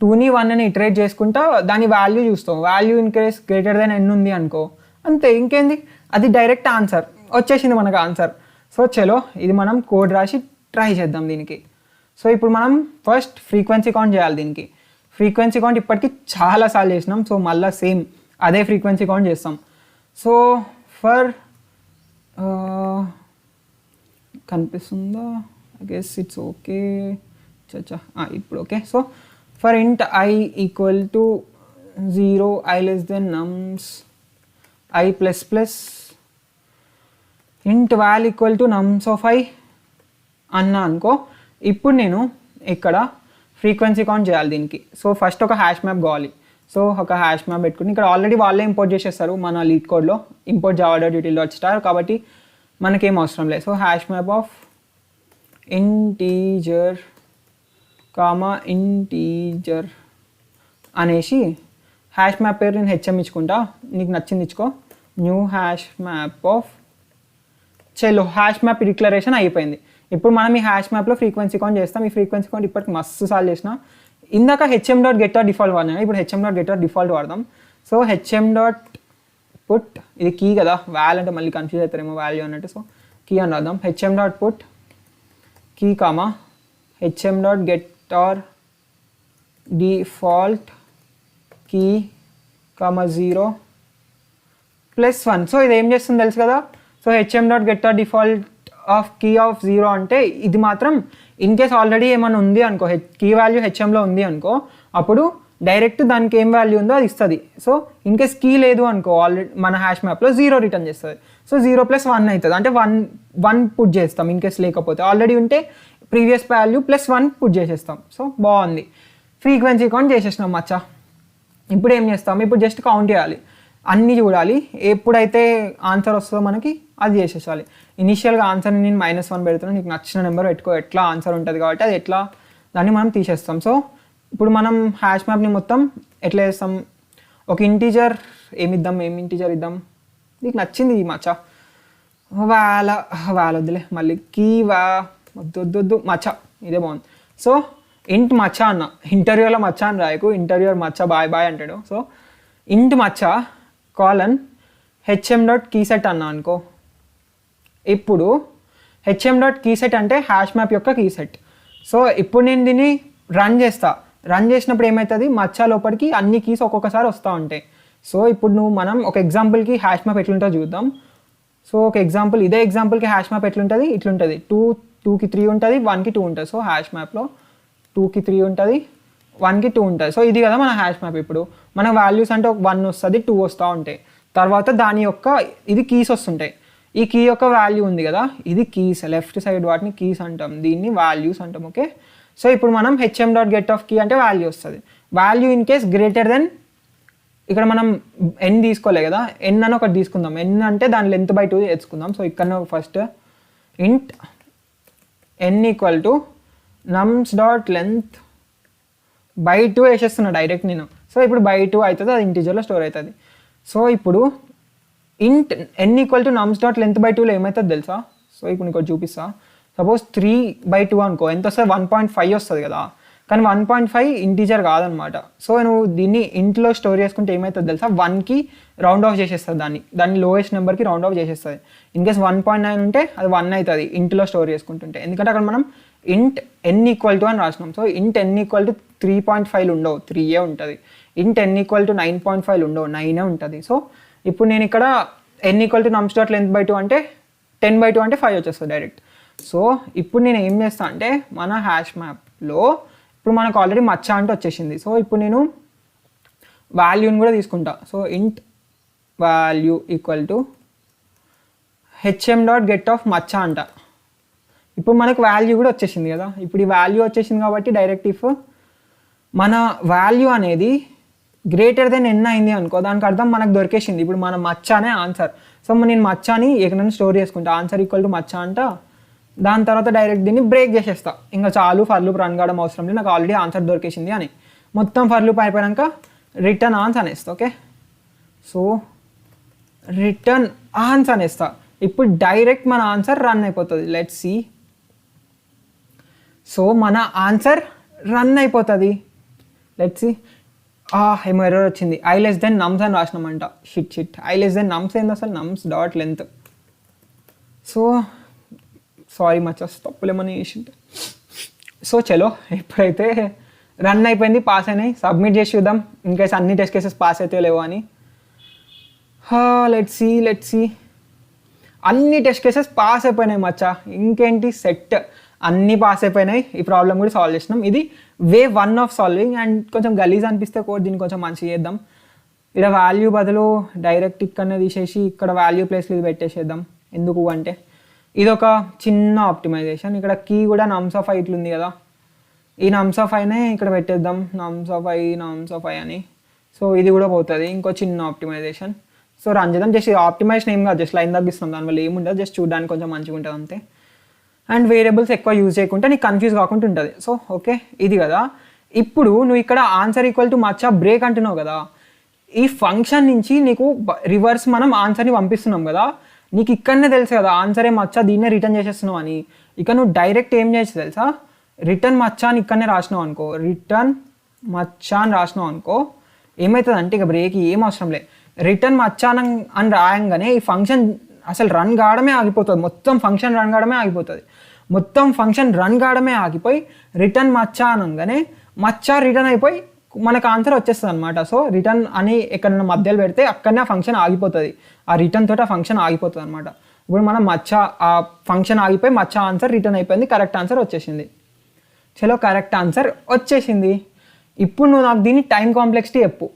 2ని 1ని ఇటరేట్ చేసుకుంటా దాని వాల్యూ చూస్తాం. Value in case greater than n ఉంది అనుకో, అంతే, ఇంకేంది, అది డైరెక్ట్ ఆన్సర్ వచ్చేసింది మనకు ఆన్సర్. సో చలో ఇది మనం కోడ్ రాసి ట్రై చేద్దాం దీనికి. సో ఇప్పుడు మనం ఫస్ట్ ఫ్రీక్వెన్సీ కౌంట్ చేయాలి దీనికి. ఫ్రీక్వెన్సీ కౌంట్ ఇప్పటికీ చాలాసార్లు చేసినాం. సో మళ్ళీ సేమ్ అదే ఫ్రీక్వెన్సీ కౌంట్ చేస్తాం. సో ఫర్ కనిపిస్తుందా, ఐ గెస్ ఇట్స్ ఓకే. చచ్చా ఇప్పుడు okay. So for int I equal to 0, I less than nums I plus plus int val equal to nums of I అన్నా అనుకో. ఇప్పుడు నేను ఇక్కడ ఫ్రీక్వెన్సీ కౌంట్ చేయాలి దీనికి. సో ఫస్ట్ ఒక హ్యాష్ మ్యాప్ కావాలి. సో ఒక హ్యాష్ మ్యాప్ పెట్టుకుని ఇక్కడ ఆల్రెడీ వాళ్ళే ఇంపోర్ట్ చేసేస్తారు మన లీడ్ కోడ్లో, ఇంపోర్ట్ java.util.star, కాబట్టి మనకేం అవసరం లేదు. So hash map of integer integer అనేసి హ్యాష్ మ్యాప్ పేరు నేను హెచ్ఎం ఇచ్చుకుంటా, నీకు నచ్చింది ఇచ్చుకో. న్యూ హ్యాష్ మ్యాప్ ఆఫ్ చలో హ్యాష్ మ్యాప్ డిక్లరేషన్ అయిపోయింది. ఇప్పుడు మనం ఈ హ్యాష్ మ్యాప్లో ఫ్రీక్వెన్సీ కౌంట్ చేస్తాం. ఈ ఫ్రీక్వెన్సీ కౌంట్ ఇప్పటికి మస్తు సార్లు చేసిన. ఇందాక HM.GETDefault వాడినా, ఇప్పుడు HM.GETDefault వాడదాం. సో HM.put ఇది కీ కదా, వాల్ అంటే మళ్ళీ కన్ఫ్యూజ్ అవుతారేమో వాల్యూ అన్నట్టు. సో కీ అని రాద్దాం. HM.put key comma HM.GETDefault key comma 0 + 1. So ఇది ఏం చేస్తుంది తెలుసు కదా. So HM.GETDefault of key of 0 అంటే ఇది మాత్రం ఇన్ కేస్ ఆల్రెడీ ఏమైనా ఉంది అనుకో, కీ వాల్యూ HMలో ఉంది అనుకో, అప్పుడు డైరెక్ట్ దానికి ఏం వాల్యూ ఉందో అది ఇస్తుంది. సో ఇన్ కేస్ కీ లేదు అనుకో ఆల్రెడీ మన హ్యాష్ మ్యాప్లో 0 రిటర్న్ చేస్తుంది. సో 0 + 1 అవుతుంది, అంటే 1 పుట్ చేస్తాం. ఇన్ కేస్ లేకపోతే ఆల్రెడీ ఉంటే ప్రీవియస్ వాల్యూ +1 పుట్ చేసేస్తాం. సో బాగుంది, ఫ్రీక్వెన్సీ కౌంట్ చేసేసినాం మచ్చా. ఇప్పుడు ఏం చేస్తాం, ఇప్పుడు జస్ట్ కౌంట్ చేయాలి, అన్నీ చూడాలి, ఎప్పుడైతే ఆన్సర్ వస్తుందో మనకి అది చేసేసాలి. ఇనిషియల్గా ఆన్సర్ని నేను -1 పెడుతున్నాను, నీకు నచ్చిన నెంబర్ పెట్టుకో, ఎట్లా ఆన్సర్ ఉంటుంది కాబట్టి అది ఎట్లా దాన్ని మనం తీసేస్తాం. సో ఇప్పుడు మనం హ్యాష్ మ్యాప్ని మొత్తం ఎట్లా చేస్తాం, ఒక ఇంటీజర్ ఏం ఇంటీజర్ ఇద్దాం, నీకు నచ్చింది ఈ మచ్చా. వద్దులే, మళ్ళీ కీ వద్దు మచ్చా, ఇదే బాగుంది. సో ఇంట్ మచ్చా అన్న, ఇంటర్వ్యూలో మచ్చా అని రాయకు, ఇంటర్వ్యూర్ మచ్చా బాయ్ అంటాడు. సో ఇంట్ మచ్చా కాలన్ HM.keyset అన్నా అనుకో. ఇప్పుడు HM.keyset అంటే హ్యాష్ మ్యాప్ యొక్క కీసెట్. సో ఇప్పుడు నేను దీన్ని రన్ చేసినప్పుడు ఏమవుతుంది, మచ్చా లోపలికి అన్ని కీస్ ఒక్కొక్కసారి వస్తూ ఉంటాయి. సో ఇప్పుడు మనం ఒక ఎగ్జాంపుల్కి హ్యాష్ మ్యాప్ ఎట్లుంటుందో చూద్దాం. సో ఒక ఎగ్జాంపుల్, ఇదే ఎగ్జాంపుల్కి హ్యాష్ మ్యాప్ ఎట్లుంటుంది, ఇట్లుంటుంది. 2కి 3 ఉంటుంది, 1కి 2 ఉంటుంది. సో హ్యాష్ మ్యాప్లో 2కి 3 ఉంటుంది, 1కి 2 ఉంటుంది. సో ఇది కదా మన హ్యాష్ మ్యాప్. ఇప్పుడు మన వాల్యూస్ అంటే 1 వస్తుంది, 2 వస్తూ ఉంటాయి. తర్వాత దాని యొక్క ఇది కీస్ వస్తుంటాయి. ఈ కీ యొక్క వాల్యూ ఉంది కదా, ఇది కీస్, లెఫ్ట్ సైడ్ వాటిని కీస్ అంటాం, దీన్ని వాల్యూస్ అంటాం. ఓకే, సో ఇప్పుడు మనం HM.GetOfKey అంటే వాల్యూ వస్తుంది. Value in case greater than, ఇక్కడ మనం n తీసుకోలే కదా, n అని ఒకటి తీసుకుందాం. n అంటే దాని లెంత్ బై 2 తెచ్చుకుందాం. సో ఇక్కడ ఫస్ట్ ఇంట్ n = nums.length by 2 వేసేస్తున్నా డైరెక్ట్ నేను. సో ఇప్పుడు by 2 అవుతుంది, అది ఇంటీజర్లో స్టోర్ అవుతుంది. సో ఇప్పుడు ఇంట్ n = nums.length by 2లో ఏమవుతుంది తెలుసా. సో ఇప్పుడు నీకు చూపిస్తా. సపోజ్ 3/2 అనుకో, ఎంత వస్తుంది, 1.5 వస్తుంది కదా. కానీ 1.5 ఇంటీజర్ కాదనమాట. సో నువ్వు దీన్ని ఇంట్లో స్టోర్ చేసుకుంటే ఏమవుతుంది తెలుసా, 1కి రౌండ్ ఆఫ్ చేసేస్తుంది, దాన్ని లోయెస్ట్ నెంబర్కి రౌండ్ ఆఫ్ చేసేస్తుంది. ఇన్ కేస్ 1.9 ఉంటే అది 1 అవుతుంది ఇంట్లో స్టోర్ చేసుకుంటుంటే, ఎందుకంటే అక్కడ మనం ఇంట్ n = అని రాసినాం. సో ఇంట్ n = 3.5 ఉండవు, 3 ఉంటుంది. ఇంట్ n = 9.5 ఉండవు, 9 ఉంటుంది. సో ఇప్పుడు నేను ఇక్కడ n = nums.length by 2 అంటే 10/2 అంటే 5 వచ్చేస్తుంది డైరెక్ట్. సో ఇప్పుడు నేను ఏం చేస్తాను అంటే, మన హ్యాష్ మ్యాప్లో ఇప్పుడు మనకు ఆల్రెడీ మచ్చా అంటే వచ్చేసింది. సో ఇప్పుడు నేను వాల్యూని కూడా తీసుకుంటా. సో ఇంట్ వాల్యూ = HM.GetOfMacha అంట. ఇప్పుడు మనకు వాల్యూ కూడా వచ్చేసింది కదా. ఇప్పుడు ఈ వాల్యూ వచ్చేసింది కాబట్టి డైరెక్ట్ ఇఫ్ మన వాల్యూ అనేది గ్రేటర్ దెన్ n అయింది అనుకో, దానికి అర్థం మనకు దొరికేసింది ఇప్పుడు మన మచ్చానే ఆన్సర్. సో నేను మచ్చాని ఎక్కడైనా స్టోర్ చేసుకుంటా, ఆన్సర్ = మచ్చా అంట. దాని తర్వాత డైరెక్ట్ దీన్ని బ్రేక్ చేసేస్తా, ఇంకా చాలు ఫర్ లూప్ రన్ కావడం అవసరం లేదు, నాకు ఆల్రెడీ ఆన్సర్ దొరికేసింది అని. మొత్తం ఫర్ లూప్ అయిపోయాక రిటర్న్ ఆన్స్ అనేస్తా. ఓకే, సో రిటర్న్ ఆన్స్ అనేస్తా. ఇప్పుడు డైరెక్ట్ మన ఆన్సర్ రన్ అయిపోతుంది. Let's see. సో మన ఆన్సర్ రన్ అయిపోతుంది. Let's see. ఏమో ఎర్రర్ వచ్చింది, i less than nums అని రాసినామంట. Shit i less than nums ఏంది అసలు, nums.length. సో సారీ మచ్చా, తప్పులేమని చేసింటే. సో చలో ఇప్పుడైతే రన్ అయిపోయింది, పాస్ అయినాయి. సబ్మిట్ చేసి చూద్దాం ఇన్కేస్ అన్ని టెస్ట్ కేసెస్ పాస్ అయితే లేవో అని. Let's see. అన్ని టెస్ట్ కేసెస్ పాస్ అయిపోయినాయి మచ్చా, ఇంకేంటి సెట్, అన్నీ పాస్ అయిపోయినాయి. ఈ ప్రాబ్లం కూడా సాల్వ్ చేసినాం. ఇది వే 1 ఆఫ్ సాల్వింగ్. అండ్ కొంచెం గలీజ్ అనిపిస్తే కోడ్ దీన్ని కొంచెం మంచిగా చేద్దాం. ఇక్కడ వాల్యూ బదులు డైరెక్ట్ ఇక్కడనే తీసేసి ఇక్కడ వాల్యూ ప్లేస్లో ఇది పెట్టేసేద్దాం. ఎందుకు అంటే ఇది ఒక చిన్న ఆప్టిమైజేషన్. ఇక్కడ కీ కూడా నమ్స్ ఆఫ్ i ఇట్లుంది కదా, ఈ నమ్స్ ఆఫ్ iనే ఇక్కడ పెట్టేద్దాం, నమ్స్ ఆఫ్ i అని. సో ఇది కూడా పోతుంది, ఇంకో చిన్న ఆప్టిమైజేషన్. సో రన్ చేద్దాం. జస్ట్ ఆప్టిమైజేషన్ ఏం కాదు, జస్ట్ లైన్ తగ్గిస్తాం, దానివల్ల ఏముండదు, జస్ట్ చూడడానికి కొంచెం మంచిగా ఉంటుంది అంతే. అండ్ వేరియబుల్స్ ఎక్కువ యూజ్ చేయకుంటే నీకు కన్ఫ్యూజ్ కాకుండా ఉంటుంది. సో ఓకే, ఇది కదా. ఇప్పుడు నువ్వు ఇక్కడ ఆన్సర్ = మచ్చా బ్రేక్ అంటున్నావు కదా, ఈ ఫంక్షన్ నుంచి నీకు రివర్స్ మనం ఆన్సర్ని పంపిస్తున్నాం కదా, నీకు ఇక్కడనే తెలుసు కదా ఆన్సర్ ఏం మచ్చా దీన్నే రిటర్న్ చేసేస్తున్నావు అని. ఇక నువ్వు డైరెక్ట్ ఏం చేయొచ్చు తెలుసా, రిటర్న్ మచ్చా అని ఇక్కడనే రాసినావు అనుకో, రిటర్న్ మచ్చా అని రాసినావు అనుకో ఏమవుతుంది అంటే ఇక బ్రేక్ ఏం అవసరం లేదు. రిటర్న్ మచ్చా అని రాయంగానే ఈ ఫంక్షన్ అసలు రన్ కావడమే ఆగిపోతుంది, మొత్తం ఫంక్షన్ రన్ కావడమే ఆగిపోతుంది. మొత్తం ఫంక్షన్ రన్ కావడమే ఆగిపోయి రిటర్న్ మచ్చా అనగానే మచ్చా రిటర్న్ అయిపోయి మనకు ఆన్సర్ వచ్చేస్తుంది అనమాట. సో రిటర్న్ అని ఎక్కడన్నా మధ్యలో పెడితే అక్కడనే ఆ ఫంక్షన్ ఆగిపోతుంది, ఆ రిటర్న్ తోటి ఆ ఫంక్షన్ ఆగిపోతుంది అనమాట. ఇప్పుడు మనం మచ్చా ఆ ఫంక్షన్ ఆగిపోయి మచ్చా ఆన్సర్ రిటర్న్ అయిపోయింది, కరెక్ట్ ఆన్సర్ వచ్చేసింది. చలో కరెక్ట్ ఆన్సర్ వచ్చేసింది. ఇప్పుడు నువ్వు నాకు దీన్ని టైం కాంప్లెక్సిటీ చెప్పు.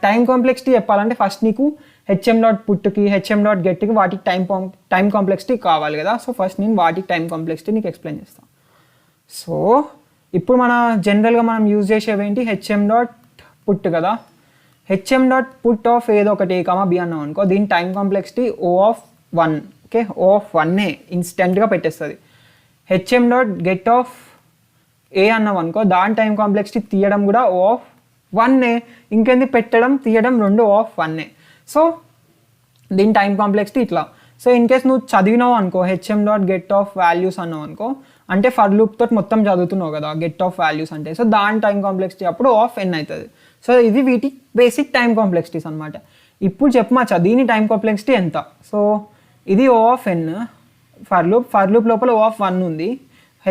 టైం కాంప్లెక్సిటీ చెప్పాలంటే ఫస్ట్ నీకు HM.putకి HM.getకి వాటికి టైం కాంప్లెక్సిటీ కావాలి కదా. సో ఫస్ట్ నేను వాటికి టైం కాంప్లెక్సిటీ నీకు ఎక్స్ప్లెయిన్ చేస్తాను. సో ఇప్పుడు మన జనరల్గా మనం యూజ్ చేసేవి ఏంటి, HM.put కదా. HM.put ఆఫ్ ఏదో ఒకటి A, B అన్నాం అనుకో, దీని time complexity O(1). Okay, O(1) ఇన్స్టెంట్గా పెట్టేస్తుంది. HM.get ఆఫ్ A అన్నాం అనుకో, దాని టైం కాంప్లెక్సిటీ తీయడం కూడా O(1). ఇంకేంది పెట్టడం తీయడం రెండు O(1). సో దీని టైం కాంప్లెక్సిటీ ఇట్లా. సో ఇన్ కేస్ నువ్వు చదివినావు అనుకో HM.get ఆఫ్ వాల్యూస్ అన్నావు అనుకో, అంటే ఫర్ లూప్ తోటి మొత్తం చదువుతున్నావు కదా గెట్ ఆఫ్ వాల్యూస్ అంటే. సో దాని టైం కాంప్లెక్సిటీ అప్పుడు O(n) అవుతుంది. సో ఇది వీటి బేసిక్ టైం కాంప్లెక్సిటీస్ అనమాట. ఇప్పుడు చెప్పమచ్చా దీని టైం కాంప్లెక్సిటీ ఎంత. సో ఇది O(n) ఫర్ లూప్ లోపల O(1) ఉంది.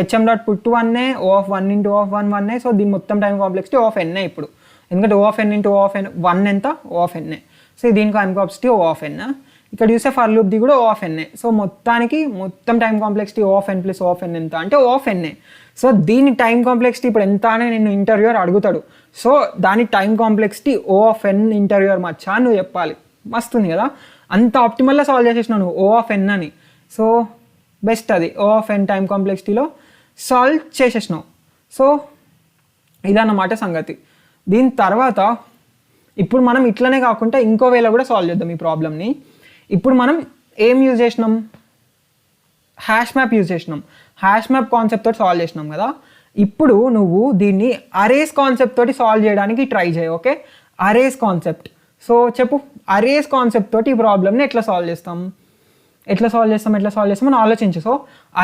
HM.put 1 O(1) into O(1) 1. So దీని మొత్తం టైం కాంప్లెక్సిటీ O(n) ఇప్పుడు, ఎందుకంటే O(n) into O(1) ఎంత O(n). సో దీని టైం కాంప్లెక్సిటీ O(n). ఇక్కడ చూస్తే ఫర్ లూప్ ది కూడా O(n). సో మొత్తం టైం కాంప్లెక్సిటీ O(n) + O(n) ఎంత అంటే O(n). సో దీని టైం కాంప్లెక్సిటీ ఇప్పుడు ఎంత అని నేను ఇంటర్వ్యూర్ అడుగుతాడు. సో దాని టైం కాంప్లెక్సిటీ O(n) ఇంటర్వ్యూర్ మచ్చా నువ్వు చెప్పాలి. మస్తుంది కదా, అంత ఆప్టిమల్గా సాల్వ్ చేసేసినావు నువ్వు O(n) అని. సో బెస్ట్ అది O(n) టైం కాంప్లెక్సిటీలో సాల్వ్ చేసేసినావు. సో ఇదన్నమాట సంగతి. దీని తర్వాత ఇప్పుడు మనం ఇట్లనే కాకుండా ఇంకో వేళ కూడా సాల్వ్ చేద్దాం ఈ ప్రాబ్లమ్ని. ఇప్పుడు మనం ఏం యూజ్ చేసినాం, హ్యాష్ మ్యాప్ యూజ్ చేసినాం. హ్యాష్ మ్యాప్ కాన్సెప్ట్ తోటి సాల్వ్ చేసినాం కదా. ఇప్పుడు నువ్వు దీన్ని అరేస్ కాన్సెప్ట్ తోటి సాల్వ్ చేయడానికి ట్రై చేయి. Okay, arrays concept. సో చెప్పు, అరేస్ కాన్సెప్ట్ తోటి ఈ ప్రాబ్లమ్ని ఎట్లా సాల్వ్ చేస్తాం అని ఆలోచించు. సో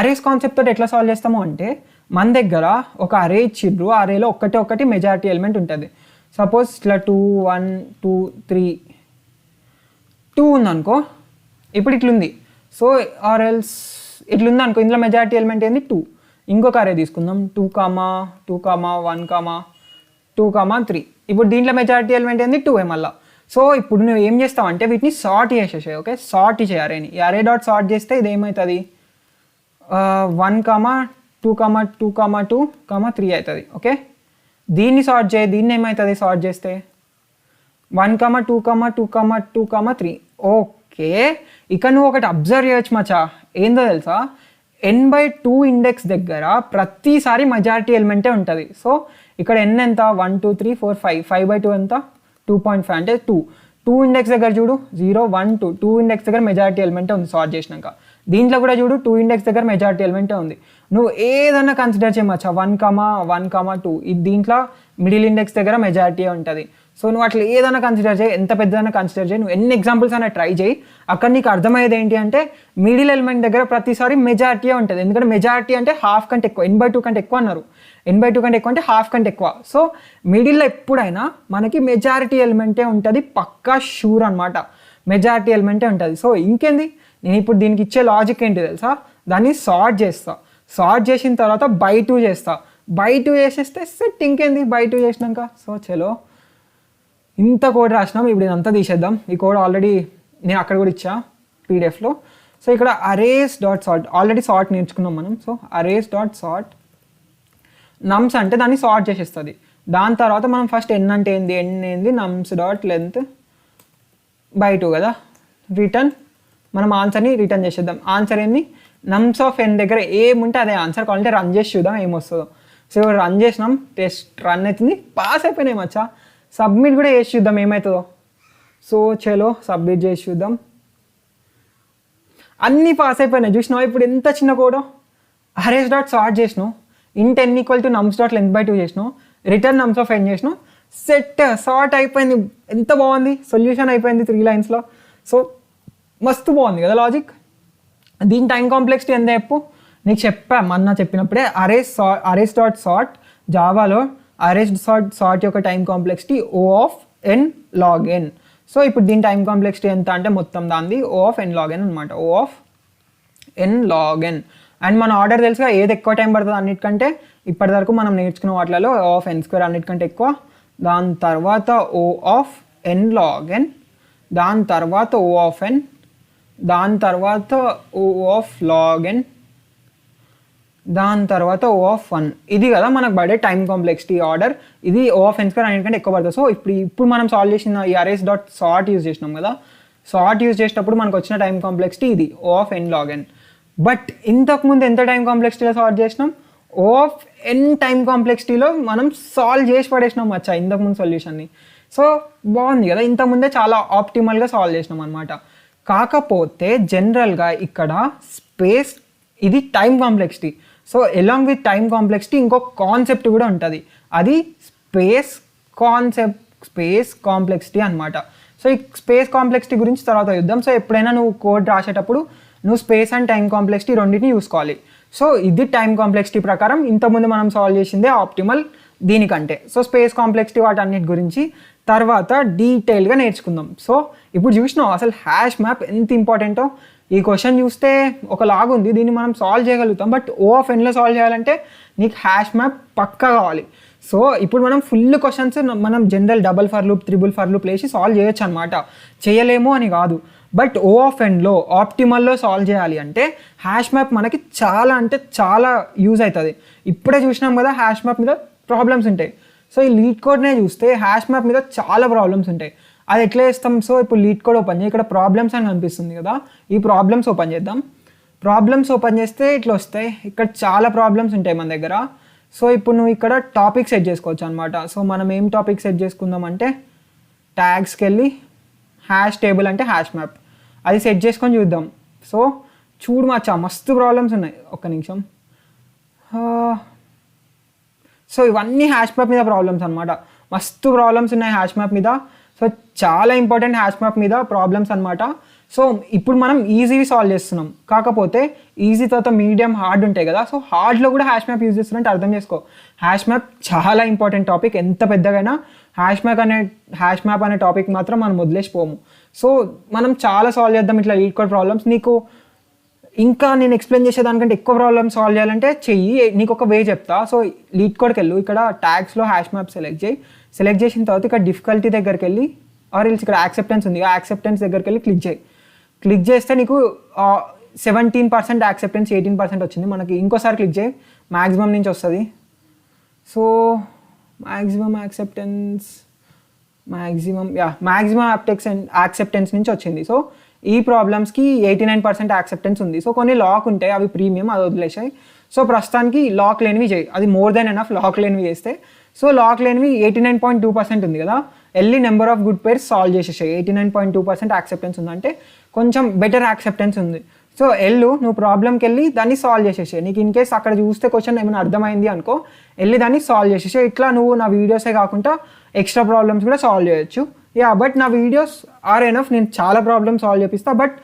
అరేస్ కాన్సెప్ట్ తోటి ఎట్లా సాల్వ్ చేస్తాము అంటే, మన దగ్గర ఒక అరే ఇచ్చిర్రు, అరేలో ఒకటి మెజారిటీ ఎలిమెంట్ ఉంటుంది. సపోజ్ ఇట్లా 2 1 2 3 2 ఉందనుకో, ఇప్పుడు ఇట్లుంది. సో ఆర్ఎల్స్ ఇట్లుంది అనుకో, ఇందులో మెజారిటీ ఎలిమెంట్ ఏంది 2. ఇంకొక అరే తీసుకుందాం 2 2 1 2 3. ఇప్పుడు దీంట్లో మెజారిటీ ఎలిమెంట్ ఏంది 2 మళ్ళీ. సో ఇప్పుడు నువ్వు ఏం చేస్తావు అంటే వీటిని సార్ట్ చేసేసాయి. ఓకే, సార్ట్ చేయ అరేని. ఈ అరే డాట్ సార్ట్ చేస్తే ఇది ఏమవుతుంది, 1 2 2 2 3 అవుతుంది. ఓకే, దీన్ని సార్ట్ చేయి, దీన్ని ఏమవుతుంది సార్ట్ చేస్తే 1 2 2 2 3. ఓకే, ఇక నువ్వు ఒకటి అబ్జర్వ్ చేయొచ్చు మచ్చా, ఏందో తెలుసా, n/2 ఇండెక్స్ దగ్గర ప్రతిసారి మెజారిటీ ఎలిమెంటే ఉంటుంది. సో ఇక్కడ n ఎంత 1 2 3 4 5 5/2 ఎంత 2.5 అంటే 2 ఇండెక్స్ దగ్గర చూడు 0 1 2 2 ఇండెక్స్ దగ్గర మెజారిటీ ఎలిమెంటే ఉంది సార్ట్ చేసినాక. దీంట్లో కూడా చూడు 2 ఇండెక్స్ దగ్గర మెజారిటీ ఎలిమెంటే ఉంది. నువ్వు ఏదన్నా కన్సిడర్ చేయమచ్చా 1 1 2 ఇది దీంట్లో మిడిల్ ఇండెక్స్ దగ్గర మెజారిటీ ఉంటుంది. సో నువ్వు అట్లా ఏదైనా కన్సిడర్ చేయి, ఎంత పెద్దదైనా కన్సిడర్ చేయి, నువ్వు ఎన్ని ఎగ్జాంపుల్స్ అయినా ట్రై చేయి. అక్కడ నీకు అర్థమయ్యేది ఏంటి అంటే మిడిల్ ఎలిమెంట్ దగ్గర ప్రతిసారి మెజారిటీ ఉంటుంది. ఎందుకంటే మెజారిటీ అంటే హాఫ్ కంటే ఎక్కువ, n/2 కంటే ఎక్కువ అన్నారు. n/2 కంటే ఎక్కువ అంటే హాఫ్ కంటే ఎక్కువ. సో మిడిల్లో ఎప్పుడైనా మనకి మెజారిటీ ఎలిమెంటే ఉంటుంది, పక్కా షూర్ అనమాట, మెజారిటీ ఎలిమెంటే ఉంటుంది. సో ఇంకేంది, నేను ఇప్పుడు దీనికి ఇచ్చే లాజిక్ ఏంటి తెలుసా, దాన్ని సార్ట్ చేస్తా, సార్ట్ చేసిన తర్వాత బై 2 చేస్తా, బై 2 చేసేస్తే సెట్. ఇంకేంది బై 2 చేసినాక. సో చలో ఇంత కోడ్ రాసినాం, ఇప్పుడు ఇదంతా తీసేద్దాం. ఈ కోడ్ ఆల్రెడీ నేను అక్కడ కూడా ఇచ్చా పీడిఎఫ్లో. సో ఇక్కడ arrays dot sort already sort నేర్చుకున్నాం మనం. సో అరేస్ డాట్ సార్ట్ నమ్స్ అంటే దాన్ని సార్ట్ చేసేస్తుంది. దాని తర్వాత మనం ఫస్ట్ n అంటే ఏంది, n ఏంది నమ్స్ డాట్ లెంత్ బై 2 కదా, రిటర్న్ మనం ఆన్సర్ని రిటర్న్ చేసేద్దాం. ఆన్సర్ ఏంది నమ్స్ ఆఫ్ n దగ్గర ఏముంటే అదే ఆన్సర్. కావాలంటే రన్ చేసి చూద్దాం ఏమొస్తుందో. సో రన్ చేసినాం, టెస్ట్ రన్ అవుతుంది, పాస్ అయిపోయినాయి మచ్చా. సబ్మిట్ కూడా చేసి చూద్దాం ఏమవుతుందో. సో చలో సబ్మిట్ చేసి చూద్దాం, అన్నీ పాస్ అయిపోయినాయి. చూసినావు ఇప్పుడు ఎంత చిన్న కోడో. అరేస్ డాట్ సార్ట్ చేసినావు, ఇంట్ n = నమ్స్ డాట్ లెంత్ బై 2 చేసినావు, రిటర్న్ నమ్స్ ఆఫ్ n చేసినావు, సెట్ సార్ట్ అయిపోయింది. ఎంత బాగుంది, సొల్యూషన్ అయిపోయింది 3 లైన్స్లో. సో మస్తు బాగుంది కదా లాజిక్. దీని టైం కాంప్లెక్సిటీ ఎంత చెప్పు, నీకు మొన్న చెప్పినప్పుడే అరేస్ డాట్ సార్ట్ జావాలో అరేస్ సార్ట్ యొక్క time complexity O of n log n. So ఇప్పుడు దీని టైం కాంప్లెక్సిటీ ఎంత అంటే మొత్తం దాన్ని O of n log n అనమాట, O of n log n. And మన ఆర్డర్ తెలుసుగా, ఏది ఎక్కువ టైం పడుతుంది అన్నిటికంటే ఇప్పటివరకు మనం నేర్చుకున్న వాటిలో O of n square అన్నిటికంటే ఎక్కువ, దాని తర్వాత O of n log n, దాని తర్వాత O of n, దాని తర్వాత O of log n, దాని తర్వాత O of 1. ఇది కదా మనకు పడే టైం కాంప్లెక్సిటీ ఆర్డర్. ఇది O of n square అన్నిటికంటే ఎక్కువ పడుతుంది. సో ఇప్పుడు మనం సాల్వ్ చేసిన ఈ అరేస్ డాట్ సార్ట్ యూజ్ చేసినాం కదా, సార్ట్ యూజ్ చేసేటప్పుడు మనకు వచ్చిన టైం కాంప్లెక్సిటీ ఇది O of n log n. But ఇంతకుముందు ఎంత టైం కాంప్లెక్సిటీలో సాల్వ్ చేసినాం, O of n టైం కాంప్లెక్సిటీలో మనం సాల్వ్ చేసి పడేసినాం వచ్చా ఇంతకుముందు సొల్యూషన్ని. సో బాగుంది కదా, ఇంతకుముందే చాలా ఆప్టిమల్గా సాల్వ్ చేసినాం అనమాట. కాకపోతే జనరల్గా ఇక్కడ స్పేస్ ఇది time complexity. So along with time complexity ఇంకొక కాన్సెప్ట్ కూడా ఉంటుంది, అది స్పేస్ కాంప్లెక్సిటీ అనమాట. సో ఈ స్పేస్ కాంప్లెక్సిటీ గురించి తర్వాత చూద్దాం. సో ఎప్పుడైనా నువ్వు కోడ్ రాసేటప్పుడు నువ్వు స్పేస్ అండ్ టైం కాంప్లెక్సిటీ రెండింటిని చూసుకోవాలి. సో ఇది టైం కాంప్లెక్సిటీ ప్రకారం ఇంతకుముందు మనం సాల్వ్ చేసిందే ఆప్టిమల్ దీనికంటే. సో స్పేస్ కాంప్లెక్సిటీ వాటన్నిటి గురించి తర్వాత డీటెయిల్గా నేర్చుకుందాం. సో ఇప్పుడు చూసినావు అసలు హ్యాష్ మ్యాప్ ఎంత ఇంపార్టెంటో. ఈ క్వశ్చన్ చూస్తే ఒక లాగ్ ఉంది, దీన్ని మనం సాల్వ్ చేయగలుగుతాం, బట్ O of nలో సాల్వ్ చేయాలంటే నీకు హ్యాష్ మ్యాప్ పక్కా కావాలి. సో ఇప్పుడు మనం ఫుల్ క్వశ్చన్స్ మనం general double for loop, triple for loop వేసి సాల్వ్ చేయొచ్చు అనమాట, చేయలేము అని కాదు. బట్ O of nలో ఆప్టిమల్లో సాల్వ్ చేయాలి అంటే హ్యాష్ మ్యాప్ మనకి చాలా అంటే చాలా యూజ్ అవుతుంది. ఇప్పుడే చూసినాం కదా హ్యాష్ మ్యాప్ మీద ప్రాబ్లమ్స్ ఉంటాయి. సో ఈ లీడ్ కోడ్నే చూస్తే హ్యాష్ మ్యాప్ మీద చాలా ప్రాబ్లమ్స్ ఉంటాయి. అది ఎట్లా చేస్తాం? సో ఇప్పుడు లీడ్ కోడ్ ఓపెన్ చేయి, ఇక్కడ ప్రాబ్లమ్స్ అని కనిపిస్తుంది కదా, ఈ ప్రాబ్లమ్స్ ఓపెన్ చేద్దాం. ప్రాబ్లమ్స్ ఓపెన్ చేస్తే ఇట్లా వస్తాయి, ఇక్కడ చాలా ప్రాబ్లమ్స్ ఉంటాయి మన దగ్గర. సో ఇప్పుడు నువ్వు ఇక్కడ టాపిక్ సెట్ చేసుకోవచ్చు అనమాట. సో మనం ఏం టాపిక్ సెట్ చేసుకుందాం అంటే ట్యాగ్స్కి వెళ్ళి హ్యాష్ టేబుల్ అంటే హ్యాష్ మ్యాప్ అది సెట్ చేసుకొని చూద్దాం. సో చూడు మచ్చా మస్తు ప్రాబ్లమ్స్ ఉన్నాయి, ఒక్క నిమిషం. సో ఇవన్నీ హ్యాష్ మ్యాప్ మీద ప్రాబ్లమ్స్ అనమాట, మస్తు ప్రాబ్లమ్స్ ఉన్నాయి హ్యాష్ మ్యాప్ మీద. సో చాలా ఇంపార్టెంట్ హ్యాష్ మ్యాప్ మీద ప్రాబ్లమ్స్ అనమాట. సో ఇప్పుడు మనం ఈజీవి సాల్వ్ చేస్తున్నాం, కాకపోతే ఈజీ తర్వాత మీడియం హార్డ్ ఉంటాయి కదా. సో హార్డ్లో కూడా హ్యాష్ మ్యాప్ యూజ్ చేస్తున్నట్టు అర్థం చేసుకో. హ్యాష్ మ్యాప్ చాలా ఇంపార్టెంట్ టాపిక్, ఎంత పెద్దగైనా హ్యాష్ మ్యాప్ అనే టాపిక్ మాత్రం మనం వదిలేసిపోము. సో మనం చాలా సాల్వ్ చేద్దాం ఇట్లా లీడ్ కోడ్ ప్రాబ్లమ్స్. నీకు ఇంకా నేను ఎక్స్ప్లెయిన్ చేసేదానికంటే ఎక్కువ ప్రాబ్లమ్స్ సాల్వ్ చేయాలంటే చెయ్యి, నీకు ఒక వే చెప్తా. సో లీడ్ కోడ్కి వెళ్ళు, ఇక్కడ ట్యాగ్స్లో హ్యాష్ మ్యాప్ సెలెక్ట్ చేయి. సెలెక్ట్ చేసిన తర్వాత ఇక్కడ డిఫికల్టీ దగ్గరికి వెళ్ళి ఆర్ ఇల్స్ ఇక్కడ యాక్సెప్టెన్స్ ఉంది, ఆ యాక్సెప్టెన్స్ దగ్గరికి వెళ్ళి క్లిక్ చేయి. క్లిక్ చేస్తే నీకు 17% యాక్సెప్టెన్స్, 18% వచ్చింది మనకి. ఇంకోసారి క్లిక్ చేయి, మ్యాక్సిమం నుంచి వస్తుంది. సో మ్యాక్సిమం యాక్సెప్టెన్స్ యాక్సెప్టెన్స్ నుంచి వచ్చింది. సో ఈ ప్రాబ్లమ్స్కి 89% యాక్సెప్టెన్స్ ఉంది. సో కొన్ని లాక్ ఉంటాయి, అవి ప్రీమియం, అది వదిలేసాయి. సో ప్రస్తుతానికి లాక్ లేనివి చేయి, అది మోర్ దెన్ ఎనఫ్ లాక్ లేనివి చేస్తే. సో లాక్ లేనివి 89.2% ఉంది కదా, వెళ్ళి number of good pairs solve చేసేసాయి. 89.2% యాక్సెప్టెన్స్ ఉందంటే కొంచెం బెటర్ యాక్సెప్టెన్స్ ఉంది. సో నువ్వు ప్రాబ్లంకి వెళ్ళి దాన్ని సాల్వ్ చేసేసాయి. నీకు ఇన్ కేస్ అక్కడ చూస్తే క్వశ్చన్ ఏమైనా అర్థమైంది అనుకో, వెళ్ళి దాన్ని సాల్వ్ చేసేసాయి. ఇట్లా నువ్వు నా వీడియోసే కాకుండా ఎక్స్ట్రా ప్రాబ్లమ్స్ కూడా సాల్వ్ చేయొచ్చు. బట్ నా వీడియోస్ ఆర్ ఎనఫ్, నేను చాలా ప్రాబ్లమ్స్ సాల్వ్ చేపిస్తా. బట్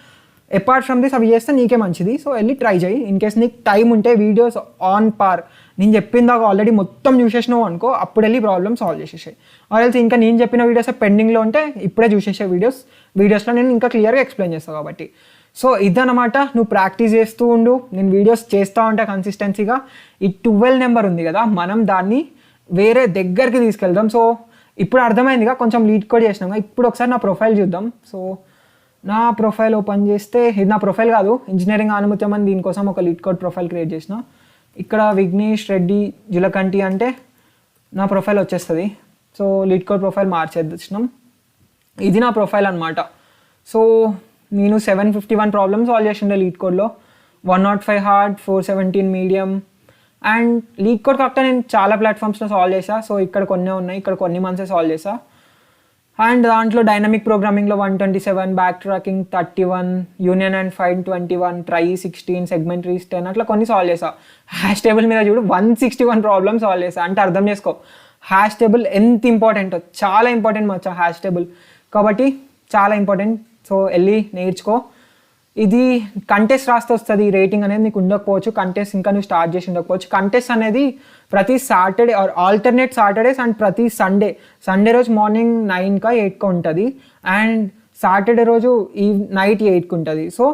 అపార్ట్ ఫ్రమ్ దిస్ అవి చేస్తే నీకే మంచిది. సో వెళ్ళి ట్రై చేయి. ఇన్ కేస్ నీకు టైం ఉంటే వీడియోస్ ఆన్ పార్ నేను చెప్పిందాక ఆల్రెడీ మొత్తం చూసేసినావు అనుకో, అప్పుడు వెళ్ళి ప్రాబ్లమ్ సాల్వ్ చేసేసాయి. ఆల్రెడీ ఇంకా నేను చెప్పిన వీడియోస్ పెండింగ్లో ఉంటే ఇప్పుడే చూసేసే వీడియోస్లో నేను ఇంకా క్లియర్గా ఎక్స్ప్లెయిన్ చేస్తాను కాబట్టి. సో ఇదన్నమాట, నువ్వు ప్రాక్టీస్ చేస్తూ ఉండు, నేను వీడియోస్ చేస్తూ ఉంటా కన్సిస్టెన్సీగా. ఈ 12 నెంబర్ ఉంది కదా, మనం దాన్ని వేరే దగ్గరికి తీసుకెళ్దాం. సో ఇప్పుడు అర్థమైందిగా, కొంచెం లీడ్ కోడ్ చేసినాం. ఇప్పుడు ఒకసారి నా ప్రొఫైల్ చూద్దాం. సో నా ప్రొఫైల్ ఓపెన్ చేస్తే, ఇది నా ప్రొఫైల్ కాదు, ఇంజనీరింగ్ ఆనుమత్యం అని దీనికోసం ఒక లీడ్ కోడ్ ప్రొఫైల్ క్రియేట్ చేసిన. ఇక్కడ విఘ్నేష్ రెడ్డి జులకంటి అంటే నా ప్రొఫైల్ వచ్చేస్తుంది. సో లీడ్ కోడ్ ప్రొఫైల్ మార్చేద్దాం. ఇది నా ప్రొఫైల్ అనమాట. సో నేను 751 ప్రాబ్లమ్స్ సాల్వ్ చేసిండే లీడ్ కోడ్లో, 105 hard, 417 medium. And lead code కాకుండా నేను చాలా ప్లాట్ఫామ్స్లో సాల్వ్ చేసా. సో ఇక్కడ కొన్ని ఉన్నాయి, ఇక్కడ కొన్ని మంత్సే సాల్వ్ చేసా. అండ్ దాంట్లో డైనమిక్ ప్రోగ్రామింగ్లో 127, backtracking 31, union and find 21, trie 16, segment trees 10, అట్లా కొన్ని సాల్వ్ చేసా. హ్యాష్ టేబుల్ మీద చూడు 161 ప్రాబ్లమ్స్ సాల్వ్ చేసా. అంటే అర్థం చేసుకో హ్యాష్ టేబుల్ ఎంత ఇంపార్టెంటో, చాలా ఇంపార్టెంట్ మచ్చా హ్యాష్ టేబుల్. కాబట్టి చాలా ఇంపార్టెంట్. సో వెళ్ళి నేర్చుకో. ఇది కంటెస్ట్ రాస్తే వస్తుంది రేటింగ్ అనేది నీకు ఉండకపోవచ్చు, కంటెస్ట్ ఇంకా నువ్వు స్టార్ట్ చేసి ఉండకపోవచ్చు. కంటెస్ట్ అనేది ప్రతి Saturday or alternate Saturdays and ప్రతి సండే రోజు మార్నింగ్ 9కా 8కా ఉంటుంది అండ్ సాటర్డే రోజు నైట్ 8కి ఉంటుంది. సో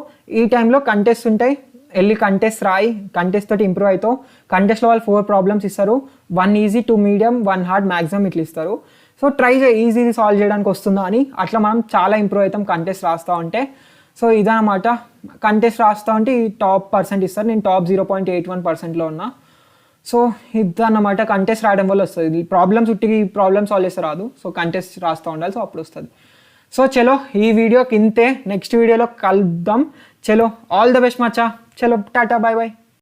ఈ టైంలో కంటెస్ట్ ఉంటాయి, వెళ్ళి కంటెస్ట్ రాయి, కంటెస్ట్ తోటి ఇంప్రూవ్ అవుతావు. కంటెస్ట్లో వాళ్ళు 4 ప్రాబ్లమ్స్ ఇస్తారు, 1 ఈజీ 2 మీడియం 1 హార్డ్ మ్యాక్సిమం ఇట్లా ఇస్తారు. సో ట్రై చేయి ఈజీ సాల్వ్ చేయడానికి వస్తుందా అని, అట్లా మనం చాలా ఇంప్రూవ్ అవుతాం కంటెస్ట్ రాస్తూ ఉంటే. సో ఇదన్నమాట, కంటెస్ట్ రాస్తూ ఉంటే ఈ టాప్ పర్సెంట్ ఇస్తారు. నేను టాప్ 0.81%లో ఉన్నా. సో ఇదన్నమాట, కంటెస్ట్ రాయడం వల్ల వస్తుంది. ప్రాబ్లమ్స్ ఉట్టికి ప్రాబ్లమ్ సాల్వ్ చేస్తే రాదు, సో కంటెస్ట్ రాస్తూ ఉండాలి, సో అప్పుడు వస్తుంది. సో చలో ఈ వీడియోకి ఇంతే, నెక్స్ట్ వీడియోలో కలుద్దాం. చలో ఆల్ ద బెస్ట్ మచ్చా, చలో టాటా బాయ్ బాయ్.